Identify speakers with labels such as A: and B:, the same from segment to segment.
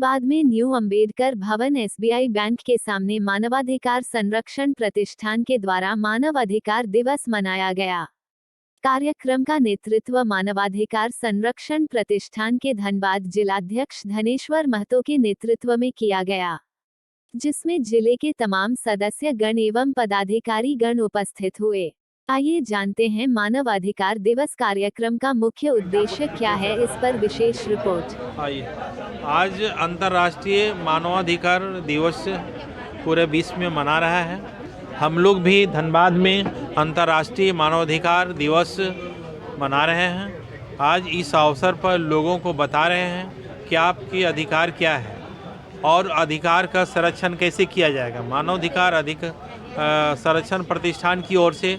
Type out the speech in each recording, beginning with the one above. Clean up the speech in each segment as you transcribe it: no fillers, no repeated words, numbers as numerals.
A: धनबाद में न्यू अंबेडकर भवन SBI bank के सामने मानवाधिकार संरक्षण प्रतिष्ठान के द्वारा मानव अधिकार दिवस मनाया गया। कार्यक्रम का नेतृत्व मानवाधिकार संरक्षण प्रतिष्ठान के धनबाद जिलाध्यक्ष धनेश्वर महतो के नेतृत्व में किया गया, जिसमें जिले के तमाम सदस्य गण एवं पदाधिकारी गण उपस्थित हुए। आइए जानते हैं मानव अधिकार दिवस कार्यक्रम का मुख्य उद्देश्य क्या है, इस पर विशेष रिपोर्ट।
B: आइए, आज अंतर्राष्ट्रीय मानवाधिकार दिवस पूरे विश्व में मना रहा है। हम लोग भी धनबाद में अंतर्राष्ट्रीय मानवाधिकार दिवस मना रहे हैं। आज इस अवसर पर लोगों को बता रहे हैं कि आपके अधिकार क्या है और अधिकार का संरक्षण कैसे किया जाएगा। मानवाधिकार संरक्षण प्रतिष्ठान की ओर से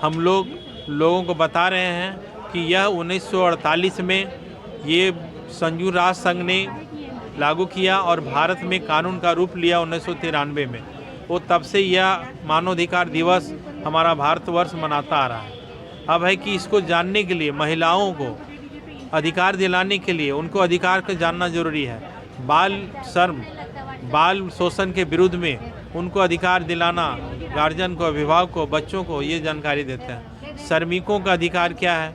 B: हम लोगों को बता रहे हैं कि यह 1948 में ये संयुक्त राष्ट्र संघ ने लागू किया और भारत में कानून का रूप लिया 1993 में। वो तब से यह मानवाधिकार दिवस हमारा भारतवर्ष मनाता आ रहा है। अब है कि इसको जानने के लिए, महिलाओं को अधिकार दिलाने के लिए उनको अधिकार को जानना जरूरी है। बाल शोषण के विरुद्ध में उनको अधिकार दिलाना, गार्जियन को, अभिभावक को, बच्चों को ये जानकारी देते हैं। श्रमिकों का अधिकार क्या है,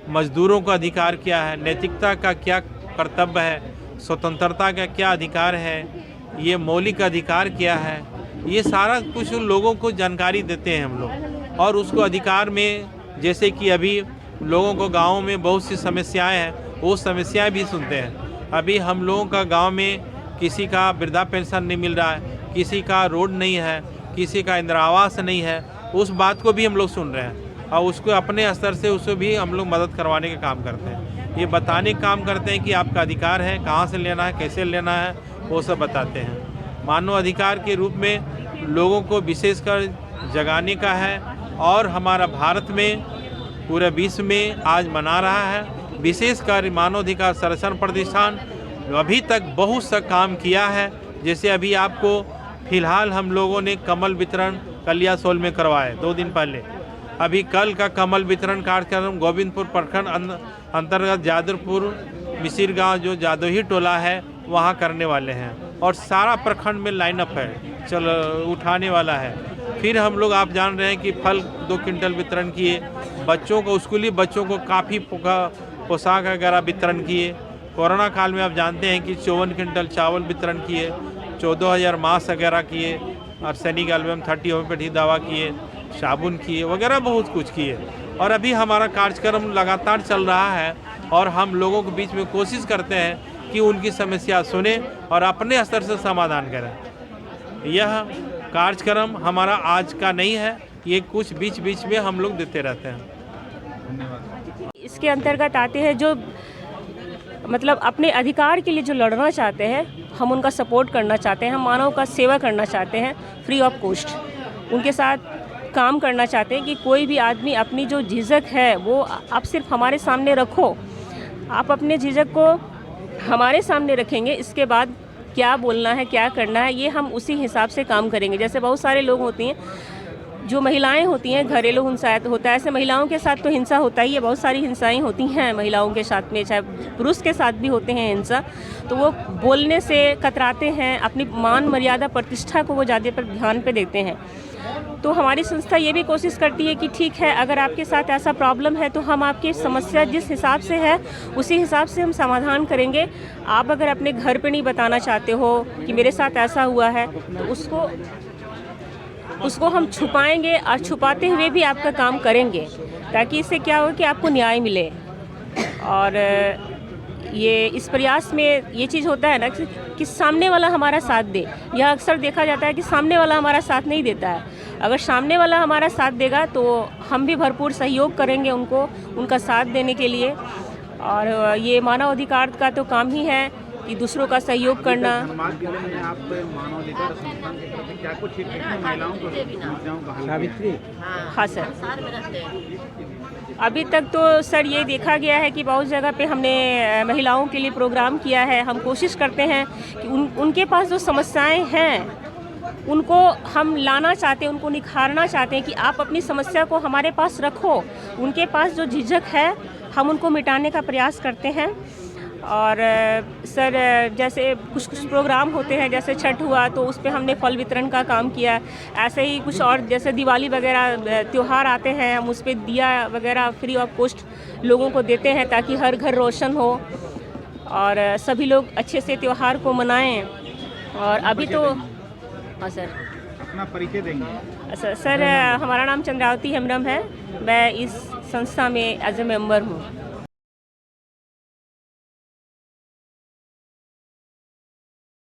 B: मजदूरों का अधिकार क्या है, नैतिकता का क्या कर्तव्य है, स्वतंत्रता का क्या अधिकार है, ये मौलिक अधिकार क्या है, ये सारा कुछ लोगों को जानकारी देते हैं हम लोग। और उसको अधिकार में, जैसे कि अभी लोगों को गाँव में बहुत सी समस्याएँ हैं, वो समस्याएँ भी सुनते हैं। अभी हम लोगों का गाँव में किसी का वृद्धा पेंशन नहीं मिल रहा है, किसी का रोड नहीं है, किसी का इंदिरा आवास नहीं है, उस बात को भी हम लोग सुन रहे हैं और उसको अपने स्तर से उसको भी हम लोग मदद करवाने का काम करते हैं। ये बताने का काम करते हैं कि आपका अधिकार है, कहाँ से लेना है, कैसे लेना है, वो सब बताते हैं। मानव अधिकार के रूप में लोगों को विशेषकर जगाने का है और हमारा भारत में पूरे विश्व में आज मना रहा है। विशेषकर मानवाधिकार संरक्षण प्रतिष्ठान अभी तक बहुत सा काम किया है। जैसे अभी आपको फिलहाल हम लोगों ने कमल वितरण कलियासोल में करवाए 2 दिन पहले। अभी कल का कमल वितरण कार्यक्रम गोविंदपुर प्रखंड अंतर्गत जादवपुर मिसिर गांव जो जादोही टोला है वहां करने वाले हैं और सारा प्रखंड में लाइनअप है, चलो उठाने वाला है। फिर हम लोग, आप जान रहे हैं कि फल 2 क्विंटल वितरण किए, बच्चों को, स्कूली बच्चों को काफ़ी पोशाक वगैरह वितरण किए। कोरोना काल में आप जानते हैं कि 54 क्विंटल चावल वितरण किए, 14,000 मास्क वगैरह किए, आर्सेनिक एल्बम 30 होम्योपैथी दवा किए, साबुन किए वगैरह बहुत कुछ किए। और अभी हमारा कार्यक्रम लगातार चल रहा है और हम लोगों के बीच में कोशिश करते हैं कि उनकी समस्या सुने और अपने स्तर से समाधान करें। यह कार्यक्रम हमारा आज का नहीं है, ये कुछ बीच बीच में हम लोग देते रहते हैं।
C: इसके अंतर्गत आते हैं जो मतलब अपने अधिकार के लिए जो लड़ना चाहते हैं, हम उनका सपोर्ट करना चाहते हैं, हम मानव का सेवा करना चाहते हैं फ्री ऑफ कॉस्ट। उनके साथ काम करना चाहते हैं कि कोई भी आदमी अपनी जो झिझक है वो आप सिर्फ हमारे सामने रखो, आप अपने झिझक को हमारे सामने रखेंगे, इसके बाद क्या बोलना है, क्या करना है, ये हम उसी हिसाब से काम करेंगे। जैसे बहुत सारे लोग होती हैं, जो महिलाएं होती हैं, घरेलू हिंसा होता है, ऐसे महिलाओं के साथ तो हिंसा होता ही है, बहुत सारी हिंसाएं होती हैं महिलाओं के साथ में, चाहे पुरुष के साथ भी होते हैं हिंसा। तो वो बोलने से कतराते हैं, अपनी मान मर्यादा प्रतिष्ठा को वो ज़्यादा पर ध्यान पे देते हैं। तो हमारी संस्था ये भी कोशिश करती है कि ठीक है, अगर आपके साथ ऐसा प्रॉब्लम है तो हम आपकी समस्या जिस हिसाब से है उसी हिसाब से हम समाधान करेंगे। आप अगर अपने घर पे नहीं बताना चाहते हो कि मेरे साथ ऐसा हुआ है, तो उसको हम छुपाएंगे और छुपाते हुए भी आपका काम करेंगे, ताकि इससे क्या हो कि आपको न्याय मिले। और ये इस प्रयास में ये चीज़ होता है ना कि सामने वाला हमारा साथ दे। यह अक्सर देखा जाता है कि सामने वाला हमारा साथ नहीं देता है। अगर सामने वाला हमारा साथ देगा तो हम भी भरपूर सहयोग करेंगे उनको, उनका साथ देने के लिए। और ये मानव अधिकार का तो काम ही है कि दूसरों का सहयोग करना। हाँ सर, अभी तक तो सर ये देखा गया है कि बहुत जगह पे हमने महिलाओं के लिए प्रोग्राम किया है। हम कोशिश करते हैं कि उनके पास जो समस्याएं हैं उनको हम लाना चाहते हैं, उनको निखारना चाहते हैं कि आप अपनी समस्या को हमारे पास रखो। उनके पास जो झिझक है हम उनको मिटाने का प्रयास करते हैं। और सर जैसे कुछ कुछ प्रोग्राम होते हैं, जैसे छठ हुआ तो उस पे हमने फल वितरण का काम किया। ऐसे ही कुछ और जैसे दिवाली वगैरह त्यौहार आते हैं, हम उस पे दिया वगैरह फ्री ऑफ कॉस्ट लोगों को देते हैं ताकि हर घर रोशन हो और सभी लोग अच्छे से त्यौहार को मनाएं। और अभी तो हाँ सर,
D: अपना परिचय देंगे।
C: सर हमारा नाम चंद्रावती हेम्ब्रम है। मैं इस संस्था में एज ए मेंबर हूँ।